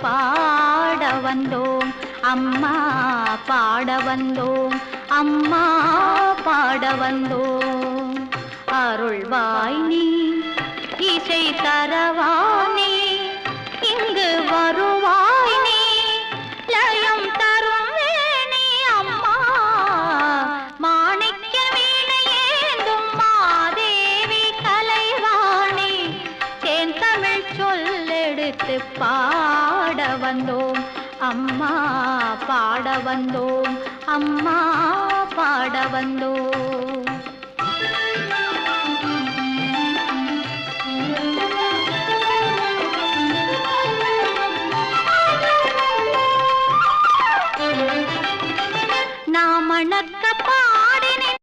பாட வந்தோம் அம்மா பாட வந்தோம் அம்மா பாட வந்தோம் அருள்வாய் நீ இசை தரவானே இங்கு வருவாய் நீ லயம் தரும் வேணி அம்மா மாணிக்க வீணையேந்தும் மாதேவி கலைவாணி தேன் தமிழ் சொல்லெடுத்து பாட வந்தோம் அம்மா பாட வந்தோம் அம்மா பாட வந்தோம்